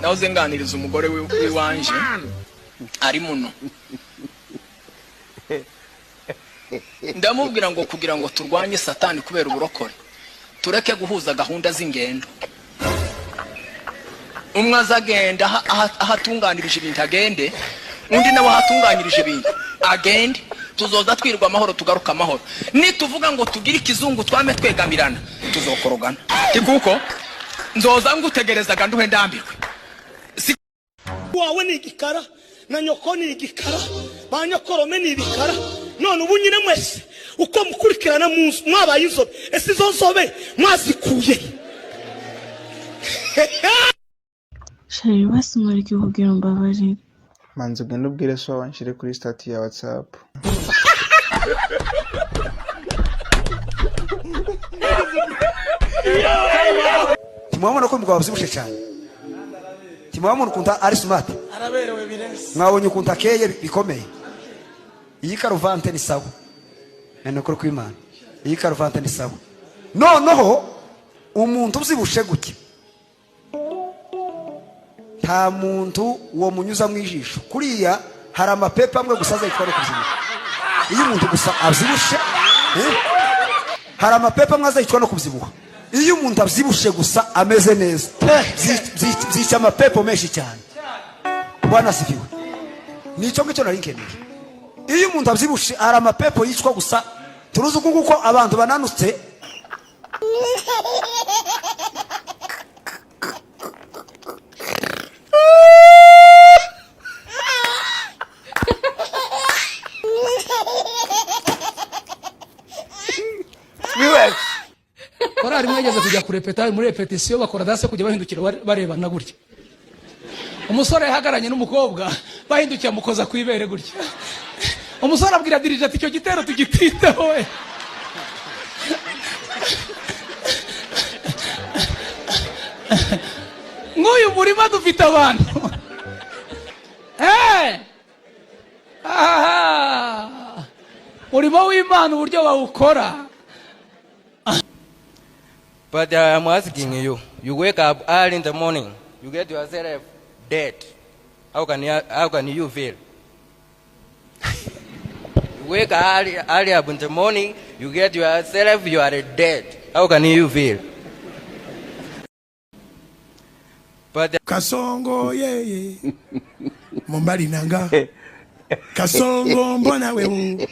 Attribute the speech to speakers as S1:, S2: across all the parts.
S1: Nawuzenganiriza umugore w'iwanje ari muno ndamubwira ngo kugira ngo turwanye satani kubera uburokore tureke guhuza gahunda z'ingendo umwe azagenda ahatunganirije ibintu agende undi nawe ahatunganyirije ibintu agende tuzoza twirwa amahoro tugaruka amahoro nituvuga ngo tugire ikizungu twame twegamirana tuzokorogana kuko nzoza ngutegerezaga nduhe ndambirwe
S2: wawe ni igikara na nyoko ni igikara ba nyokorome ni ibikara none ubu nyine mwese uko mukurikirana mwabaye inzobe ese izo nzobe mwazikuye
S3: shari basimurike kugira mbabarire
S4: manzi ugenda ubwire so wanshire kuri stati ya WhatsApp.
S5: Timwabona ko mugabo byibushe cyane. Timwabona ukunta ari smart.
S2: Araberewe birenze.
S5: Mwabonye ukunta keye bikomeye. Iyi karuvante ni sawa. Nene ko kwimana. Iyi karuvante ni sawa. Noneho umuntu ubyibushe gutya. Nta muntu uwo munyuza mwijisho. Kuriya hari amapepa amwe gusaza yitwa no kuzibuka. Iyo umuntu gusa abyibushe hari amapepa amwe azayitwa no kubyibuha. Iyo umuntu abyibushe gusa ameze neza zica amapepo menshi cyane. Bwana sifiwe. Nico ngicyo nari nkeneye. Iyo umuntu abyibushe hari amapepo yicwa gusa turuzi kuko abantu bananutse
S6: korari mwageze kujya kurepeta muri repetition bakora dase kujya bahindukira barebana gutya umusore yahagaranye n'umukobwa bahindukira mukoza kwibere gutya umusore abwira dirije ati cyo gitero tugititeho we nk'uyu murima dufite abantu murimo w'Imana uburyo bawukora.
S7: But I'm asking you, you wake up early in the morning, you get yourself dead. How can you feel? You wake early up in the morning, you get yourself, you are dead. How can you feel? But
S2: Kasongo ye Mombali nanga Kasongo mbona wewe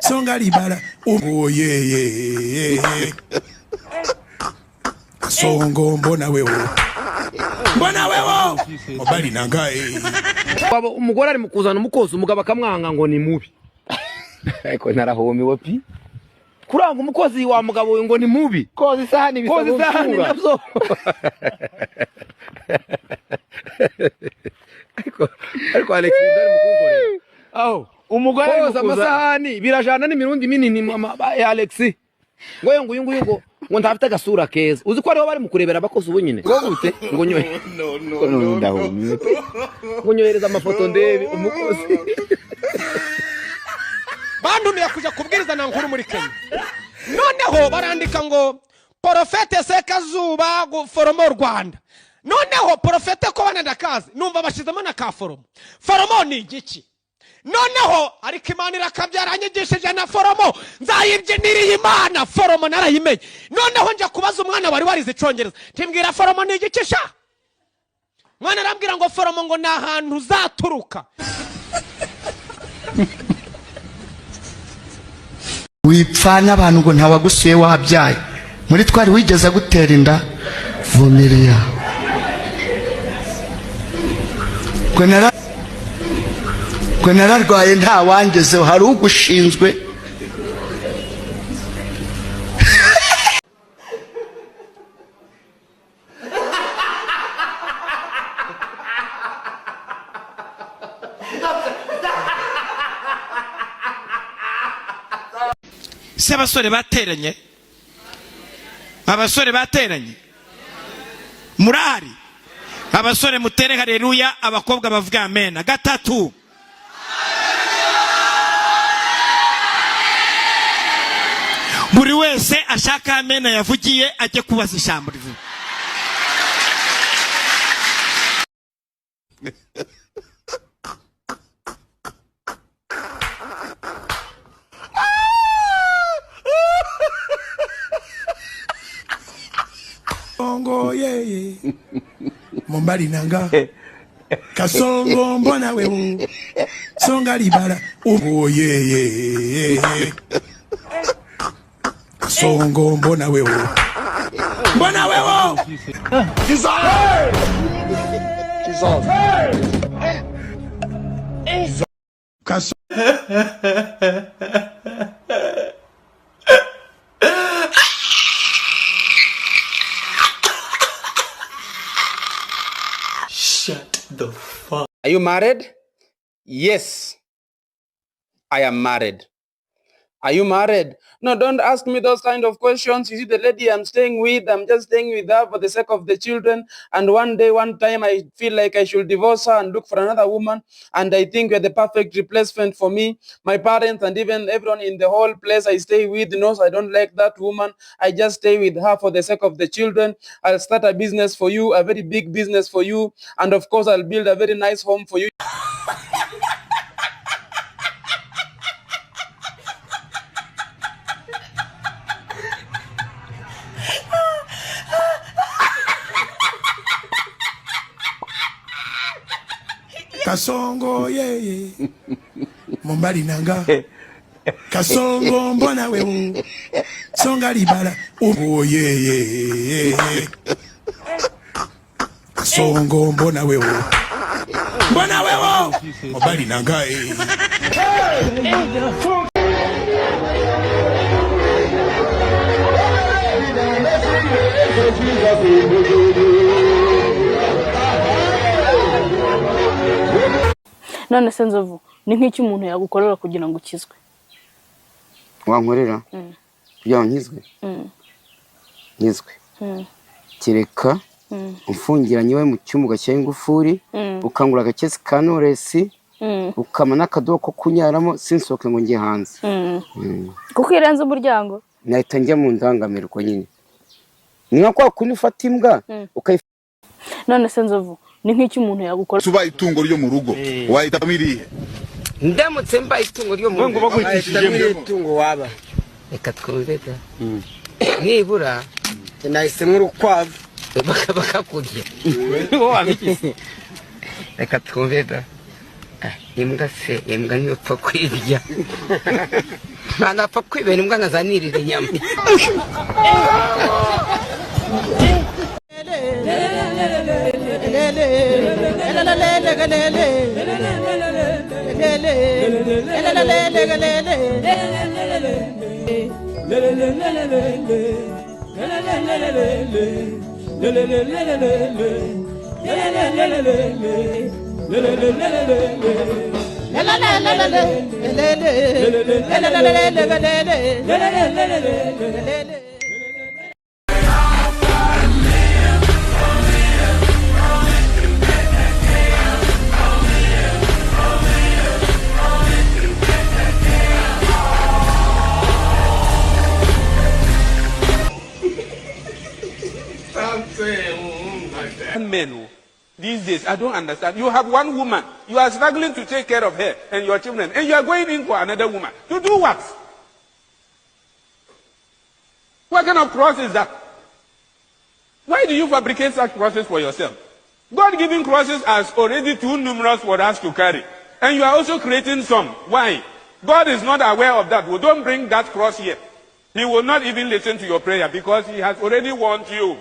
S2: Songa libala oh ye Kasongo mbona wewe Mombali nanga
S8: umugore ari mukuzana umukozi umugabo akamwanga ngo ni mubi ariko narahomiwe pi kuranga umukozi wa mugabo ngo ni mubi kozi sahani nabyo ariko Alex ndari mukungore aho umugore koza amasahani birajana n'imirundi minini Alex ngo nguyu ngo ntafite agasura keza uzi ko ariho bari mu kurebera abakozi ubu nyine ngo gute ngo nyoye no ndahomye ngo nyohereza amafoto ndebe umukozi
S2: bandumiye kuja kubwiriza na nkuru muri Kenya noneho barandika ngo Profete Sekazuba guforomo Rwanda noneho profete ko banenda kazi numva bashizemo na ka foromo ni igiki noneho ariko Imana irakabyaranyigishije na foromo nzayibyiniriye Imana foromo narayimenye noneho nje kubaza umwana wari warize Icongereza timbwira foromo ni igiki sha mwana arambwira ngo Foromo ngo ni ahantu uzaturuka.
S9: Wipfana abantu ngo ntawagusuye wabyaye muri twari wigeze gutera inda vumilia kwe nararwaye nta wangezeho hari ugushinzwe.
S2: Se abasore bateranye murari abasore mutere haleluya abakobwa bavuga amen. Gatatu buri wese ashaka amen yavugiye ajye kubaza ijambo rivuga. Songo yeye Mombali nanga Kasongo mbona wewe Songa libala oh yeye Kasongo mbona wewe Jesus
S8: Are you married? Yes, I am married. Are you married? No, don't ask me those kind of questions. You see, the lady I'm staying with, I'm just staying with her for the sake of the children. And one time, I feel like I should divorce her and look for another woman. And I think you're the perfect replacement for me. My parents and even everyone in the whole place I stay with knows I don't like that woman. I just stay with her for the sake of the children. I'll start a business for you, a very big business for you. And of course, I'll build a very nice home for you.
S2: Kasongo yeye Mombali nanga Kasongo mbona wewe Songa libala oh yeye Kasongo mbona wewe Mombali nanga
S3: None se Nzovu ni nk'iki umuntu yagukorera kugira ngo ukizwe?
S10: Wankorera kugira ngo nkizwe kireka umfungiranye we mu cyumba ugashyira ingufuri ukangura agakesi ka Knowless ukama n'akadobo ko kunyaramo sinsohoke ngo njye hanze
S3: kuko irenze umuryango
S10: nahita njya mu ndangamirwa nyine ni nka kwa kundi ufata imbwa
S3: none se Nzovu ni nk'iki umuntu yagukorera
S11: suba itungo ryo mu rugo wahita mirihe
S10: ndamutse mbaye itungo ryo mu rugo bagwikishije itungo waba reka twumveta nibura nahise nk'urukwavu bakakurya reka twumveta imbwa se imbwa ntiyopfa kwirya ntanapfa kwibera imbwa nkazanirira inyama
S12: Men these days, I don't understand. You have one woman, you are struggling to take care of her and your children, and you are going in for another woman. To do what? What kind of cross is that? Why do you fabricate such crosses for yourself? God-given crosses are already too numerous for us to carry. And you are also creating some. Why? God is not aware of that. Well, don't bring that cross here. He will not even listen to your prayer because he has already warned you.